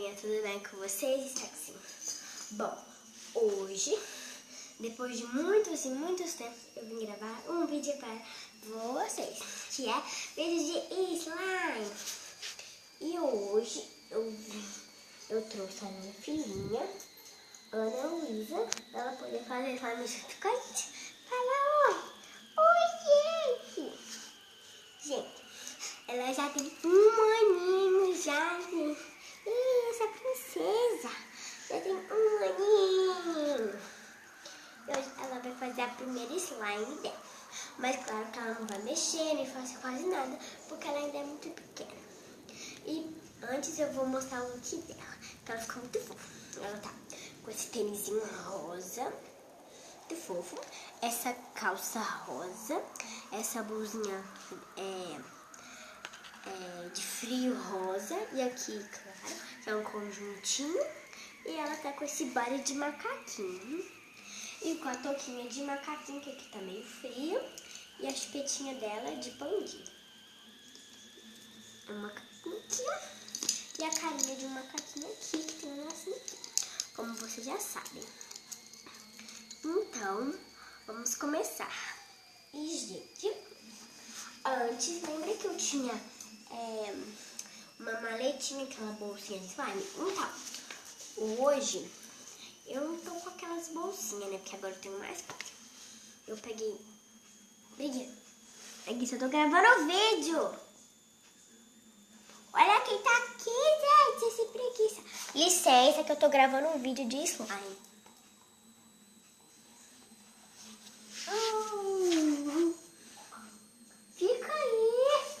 galerinha, tudo bem com vocês? Está assim. Bom, hoje, depois de muitos tempos, eu vim gravar um vídeo para vocês, que é vídeo de slime. E hoje eu trouxe a minha filhinha, Ana Luísa, para ela poder fazer slime junto com a gente. Fala oi! Oi, gente! Gente, ela já tem um aninho, já, gente. Essa princesa já tem um aninho. Hoje ela vai fazer a primeira slime dela. Mas claro que ela não vai mexer, nem fazer quase nada, porque ela ainda é muito pequena. E antes eu vou mostrar o look dela, que ela ficou muito fofa. Ela tá com esse tênisinho rosa, muito fofo. Essa calça rosa, essa blusinha de frio rosa. E aqui, claro, que é um conjuntinho. E ela tá com esse body de macaquinho. E com a touquinha de macaquinho, que aqui tá meio frio. E a chupetinha dela de pandinha. Um macaquinho aqui, ó. E a carinha de um macaquinho aqui, que tem um lacinho aqui. Como vocês já sabem. Então, vamos começar. E, gente, antes, lembra que eu tinha uma maletinha, aquela bolsinha de slime? Então, hoje, eu não tô com aquelas bolsinhas, né? Porque agora eu tenho mais coisa. Eu peguei... Preguiça, eu tô gravando o vídeo. Olha quem tá aqui, gente, esse preguiça. Licença que eu tô gravando um vídeo de slime. Fica aí.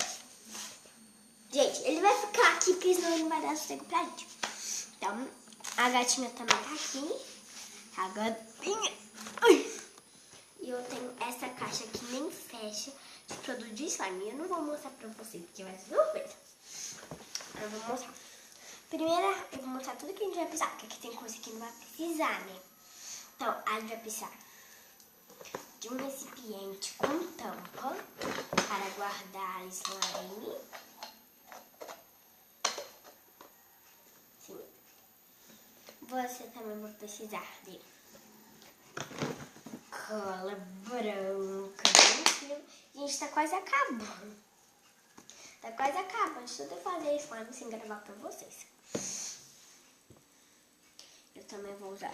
Gente, ele vai ficar aqui, porque senão ele não vai dar sossego pra gente. Então, a gatinha também tá aqui. A gatinha. E eu tenho essa caixa que nem fecha de produto de slime. Eu não vou mostrar pra vocês, porque vai ser surpresa. Eu vou mostrar. Primeiro, eu vou mostrar tudo que a gente vai precisar, porque aqui tem coisa que não vai precisar, né? Então, a gente vai precisar de um recipiente com tampa para guardar slime. Sim. Você também vai precisar de cola branca. Gente, tá quase acabando. Tá quase acabando. Deixa eu fazer slime sem gravar pra vocês. Eu também vou usar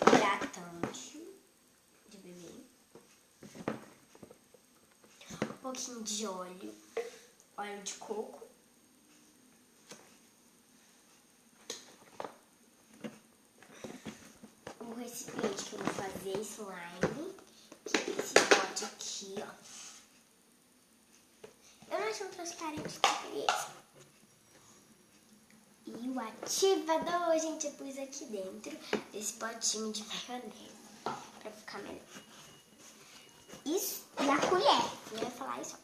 hidratante de bebê. Um pouquinho de óleo de coco. O recipiente que eu vou fazer slime, que é esse pote aqui, ó. Eu não achei um transparente, que eu peguei esse. E o ativador, gente, eu pus aqui dentro desse potinho de maionese, pra ficar melhor. Isso, e a colher, eu ia falar isso,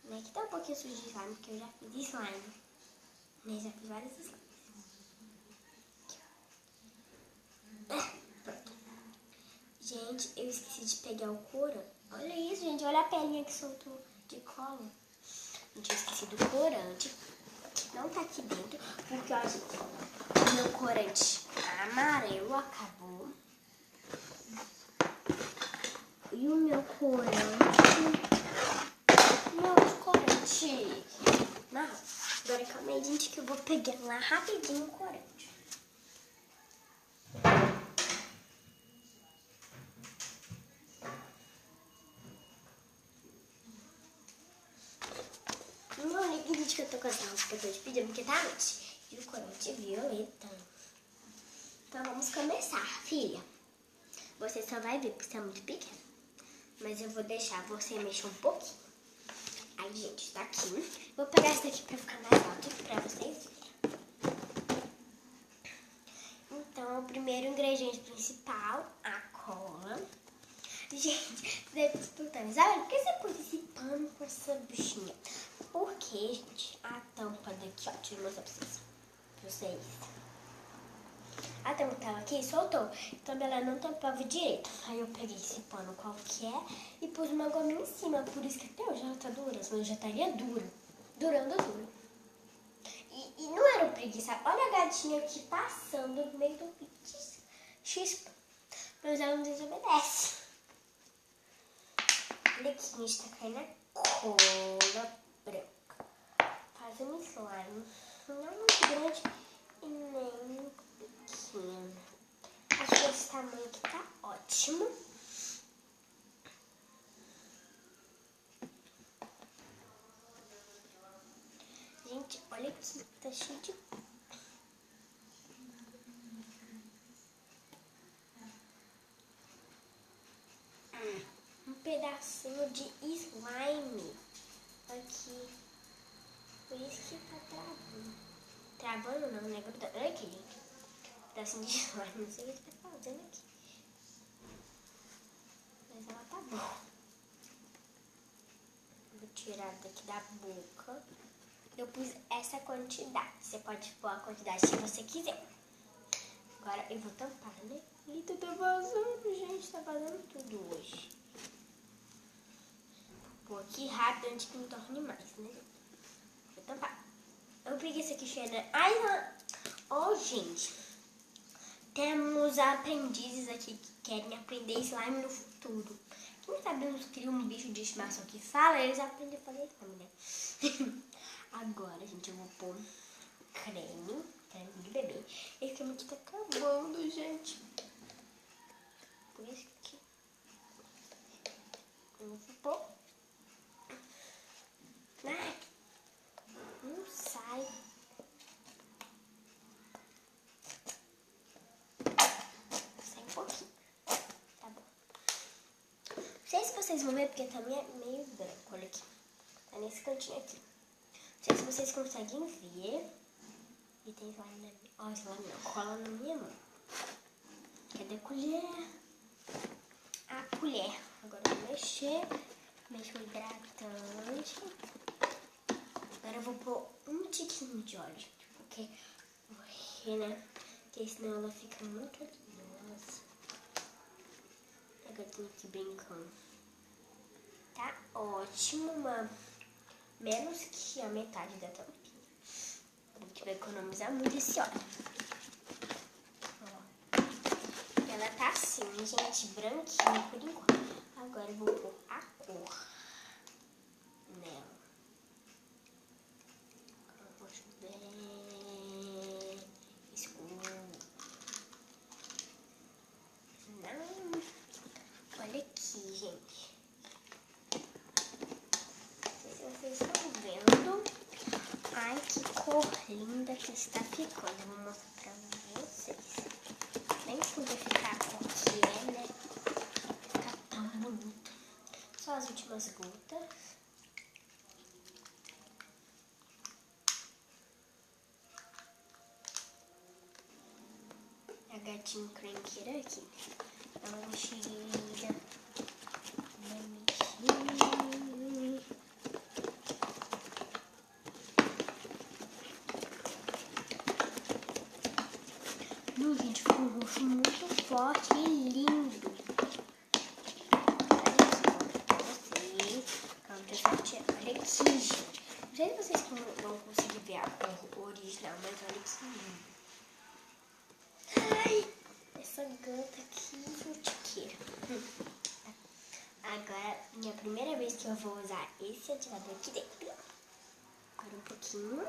ó. Aqui tá um pouquinho sujo de slime, porque eu já fiz slime. Eu já fiz vários slimes. Pronto. Gente, eu esqueci de pegar o corante. Olha isso, gente, olha a pelinha que soltou de cola. Gente, eu esqueci do corante, que não tá aqui dentro, porque, ó, gente, o meu corante amarelo acabou. E o meu corante... Não, agora calma aí, gente, que eu vou pegar lá rapidinho o corante. Não ligue, gente, que eu tô com essa roupa que eu tô te pedindo, porque tá noite. E o corante é violeta. Então vamos começar, filha. Você só vai ver porque você é muito pequena. Mas eu vou deixar você mexer um pouquinho. Aí, gente, tá aqui. Vou pegar esse daqui pra ficar mais alto pra vocês verem. Então, o primeiro ingrediente principal, a cola. Gente, você deve se perguntar, Isabela, por que você pôs esse pano com essa bichinha? Porque, gente, a tampa daqui, ó, deixa eu mostrar pra vocês. A tampa tava aqui e soltou, então ela não tampava direito. Aí eu peguei esse pano qualquer e pus uma gominha em cima, por isso que até hoje ela tá dura, senão já estaria dura. Durando duro. E não era preguiça. Olha a gatinho aqui passando no meio do chispa, mas ela não desobedece. Olha aqui, a gente tá caindo a cola branca. Faz um slime, não muito grande e nem muito pequeno. Acho que esse tamanho aqui tá ótimo. Gente, olha aqui, tá cheio de... um pedacinho de slime aqui. Por isso que tá travando. Travando não, né? Olha aqui, gente. Pedacinho de slime, não sei o que tá fazendo aqui. Mas ela tá boa. Vou tirar daqui da boca. Eu pus essa quantidade. Você pode pôr a quantidade se você quiser. Agora eu vou tampar, né? Eita, tá vazando, gente. Tá vazando tudo hoje. Vou pôr aqui rápido antes que me torne mais, né? Vou tampar. Eu peguei esse aqui cheio de... Ai, ó, gente. Temos aprendizes aqui que querem aprender slime no futuro. Quem sabe eu crio um bicho de estimação que fala, eles aprendem a fazer slime, né? Agora, gente, eu vou pôr creme de bebê. Esse creme aqui tá acabando, gente. Por isso que eu vou pôr. Ai, não sai. Sai um pouquinho. Tá bom. Não sei se vocês vão ver, porque também é meio branco. Olha aqui. Tá nesse cantinho aqui. Não sei se vocês conseguem ver. E tem slime na minha... Ó, slime não. Cola na minha mão. Cadê a colher? A colher. Agora eu vou mexer. Mexo o hidratante. Agora eu vou pôr um tiquinho de óleo, gente. Porque, né? Porque senão ela fica muito oleosa. Agora eu tô aqui brincando. Tá ótimo, menos que a metade da tampinha. A gente vai economizar muito esse óleo. Ó. Ela tá assim, gente, branquinha por enquanto. Agora eu vou pôr a cor nela. Um roxo bem escuro. Não. Olha aqui, gente. Vocês estão vendo? Ai, que cor linda que está ficando. Eu vou mostrar pra vocês. Nem podia ficar a cor que é, né? Fica tão bonito. Só as últimas gotas. A gatinha cranqueira aqui. Dá uma mexida. Uma mexida. Gente, ficou um roxo muito forte e lindo. Olha só, pra vocês. Calma, deixa eu tirar. Olha aqui, gente. Não sei se vocês vão conseguir ver a cor original, mas olha que lindo. Ai, essa gota aqui, futiqueira. Agora, minha primeira vez que eu vou usar esse ativador aqui dentro. Agora um pouquinho.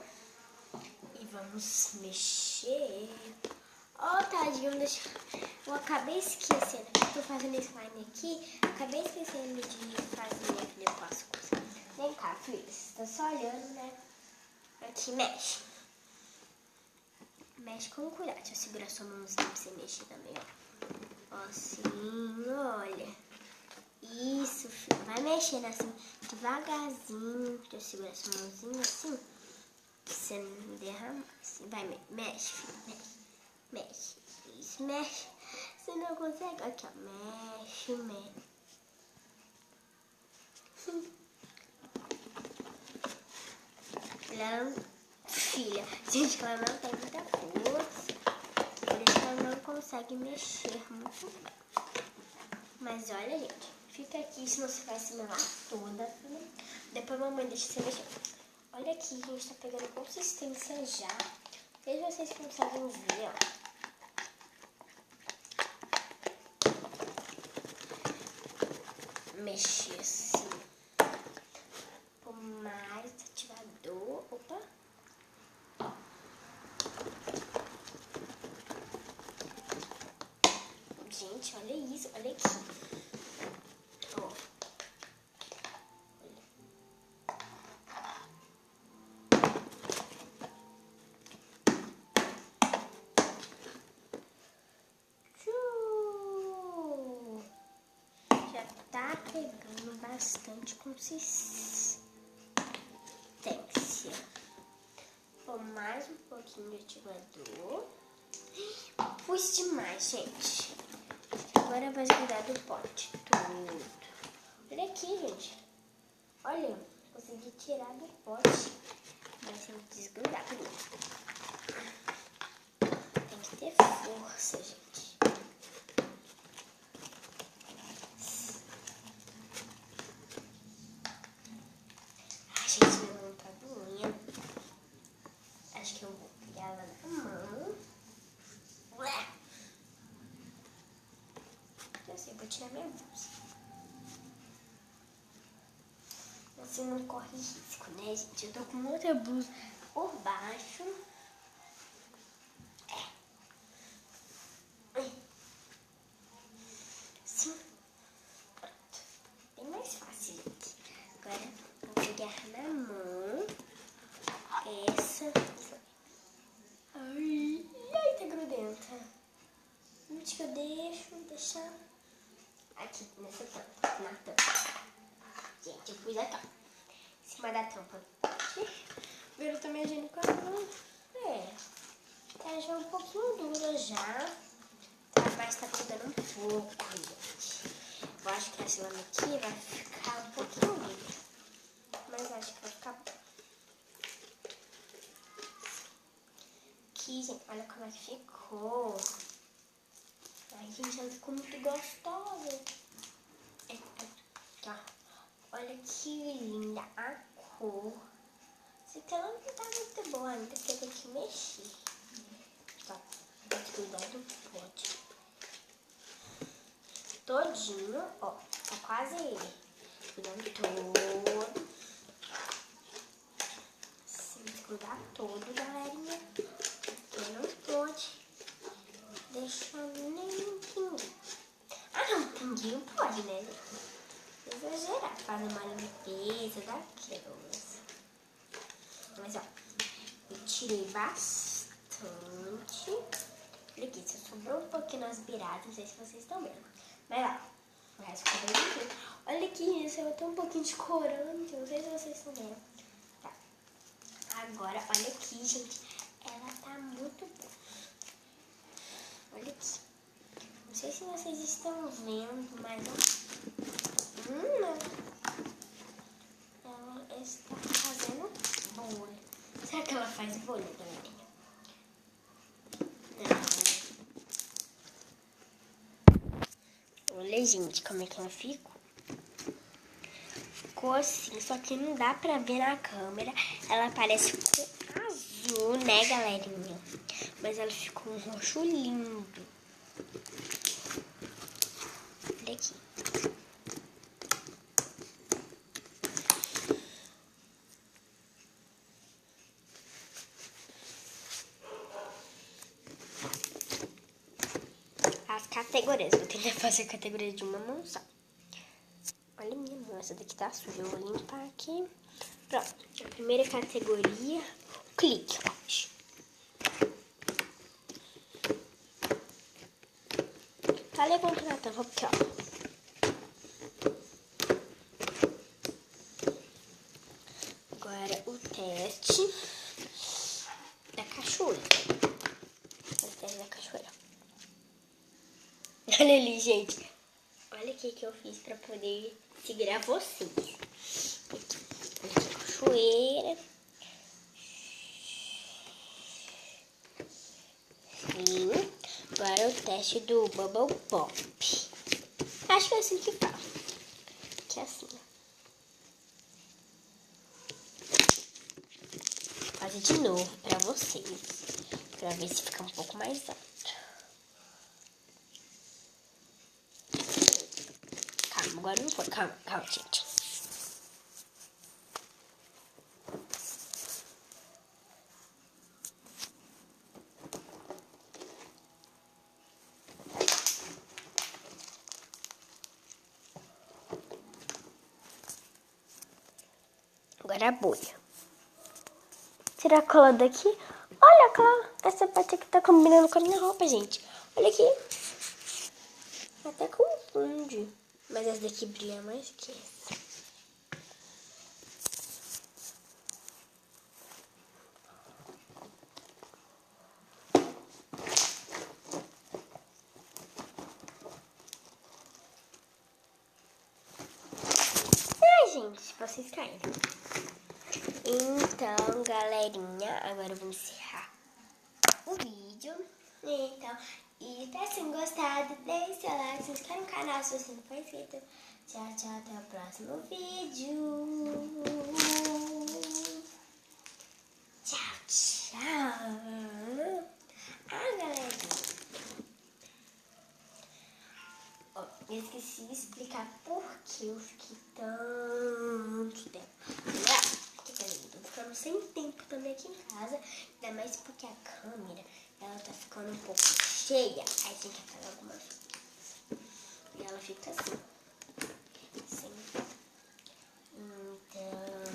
E vamos mexer. Oh, tadinho, eu acabei esquecendo. Tô fazendo slime aqui. Acabei esquecendo de fazer aquele passo. Vem cá, filhos. Tô só olhando, né? Aqui, mexe. Mexe com cuidado. Deixa eu segurar sua mãozinha pra você mexer também, ó. Assim, olha. Isso, filho. Vai mexendo assim, devagarzinho. Deixa eu segurar sua mãozinha assim. Pra você não derramar. Assim. Vai, mexe, filho. Mexe. Mexe, isso, mexe. Você não consegue? Aqui, ó. Mexe, mexe. Filha, gente, ela não tem muita força. Por isso ela não consegue mexer muito bem. Mas olha, gente. Fica aqui, senão você vai se melar toda. Depois a mamãe deixa você mexer. Olha aqui, a gente tá pegando consistência já. sei se vocês conseguem ver, ó. Mexer assim. Por mais ativador. Opa. Gente, olha isso. Olha aqui. Ó. Já tá pegando bastante consistência. Pôr mais um pouquinho de ativador. Pus demais, gente. Agora vai cuidar do pote todo. Olha aqui, gente. Olha, consegui tirar do pote. Mas tem que desgrudar primeiro. Tem que ter força, gente. Ai, gente, minha mão tá doendo. Acho que eu vou pegar ela na mão. Ué. Eu sei, vou tirar minha blusa. Você não corre risco, né, gente? Eu tô com outra blusa por baixo. Sim. Pronto. Bem mais fácil, gente. Agora eu vou pegar na mão essa. Ai, tá grudenta. Onde que eu deixar aqui nessa tampa, na tampa. Gente, eu pus a tampa em cima da tampa. Viram também agindo com a mão. Tá já um pouquinho dura já. Mas tá grudando um pouco, gente. Eu acho que essa lama aqui vai ficar um pouquinho dura. Mas acho que vai ficar bom. Aqui, gente, olha como é que ficou. Ai, gente, ela ficou muito gostosa. Aqui, ó. Olha que linda a cor. Só que ela não tá muito boa ainda, porque eu tenho que mexer. Tá, tem que cuidar do pote todinho, ó. Tá quase ele. Cuidando todo. Tem que cuidar todo, galerinha. Porque não pode deixar nem pinguim. Ah, não, pinguim pode, né? Exagerar, fazer uma limpeza daquelas. Mas, ó, eu tirei bastante. Olha aqui, só sobrou um pouquinho nas beiradas, não sei se vocês estão vendo. Mas, ó, o resto ficou bem limpinho. Olha aqui, isso eu tô um pouquinho de corante, não sei se vocês estão vendo. Tá. Agora, olha aqui, gente, ela tá muito boa. Olha aqui. Não sei se vocês estão vendo, mas, ó. Ela está fazendo bolha. Será que ela faz bolha, galerinha? Não. Olha, gente, como é que ela ficou. Ficou assim, só que não dá pra ver na câmera. Ela parece com azul, né, galerinha? Mas ela ficou um roxo lindo. Olha aqui. As categorias. Vou tentar fazer a categoria de uma mão só. Olha minha mão, essa daqui tá suja. Eu vou limpar aqui. Pronto. A primeira categoria, clique, ó. Tá levantando a tampa porque, ó. Agora o teste da cachoeira. O teste da cachoeira. Olha ali, gente. Olha o que eu fiz pra poder segurar vocês. Aqui a cachoeira. Sim. Agora o teste do Bubble Pop. Acho que é assim que fala. Que é assim, ó. Vou fazer de novo pra vocês. Pra ver se fica um pouco mais alto. Calma, agora não foi. Calma, gente. Agora a bolha. Tirar a cola daqui. Olha a cola. Essa parte aqui tá combinando com a minha roupa, gente. Olha aqui. Até confunde. Mas essa daqui brilha mais que essa. Ai, gente, vocês caíram. Então, galerinha, agora eu vou encerrar o vídeo. Então, e se tenham gostado, deixe seu like, se inscreve no canal se você não for inscrito. Tchau, tchau, até o próximo vídeo. Tchau, tchau. Ah, galerinha. Ó, eu esqueci de explicar por que eu fiquei tanto tempo. Tô ficando sem tempo também aqui em casa, ainda mais porque a câmera, ela tá ficando um pouco cheia, aí tem que apagar alguma coisa. E ela fica assim. Então,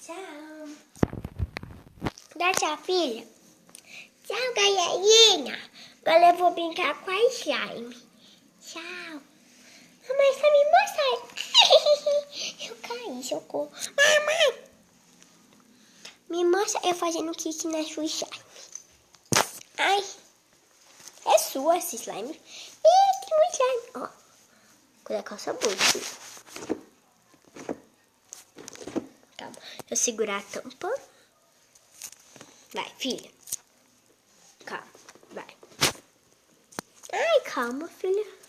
tchau. Dá tchau, filha. Tchau, galerinha. Agora eu vou brincar com a slime. Tchau. Mamãe, só me mostra. Eu caí, socorro. Mamãe, me mostra eu fazendo kick na sua slime. Ai, é sua esse slime. Ih, tem um slime. Ó, cuidado com essa bolsa. Calma, eu segurar a tampa. Vai, filha. Calma, vai. Ai, calma, filha.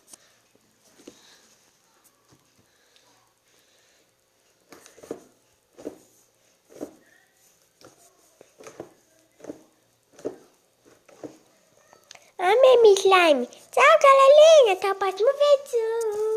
Amém, slime. Tchau, galerinha. Até o próximo vídeo.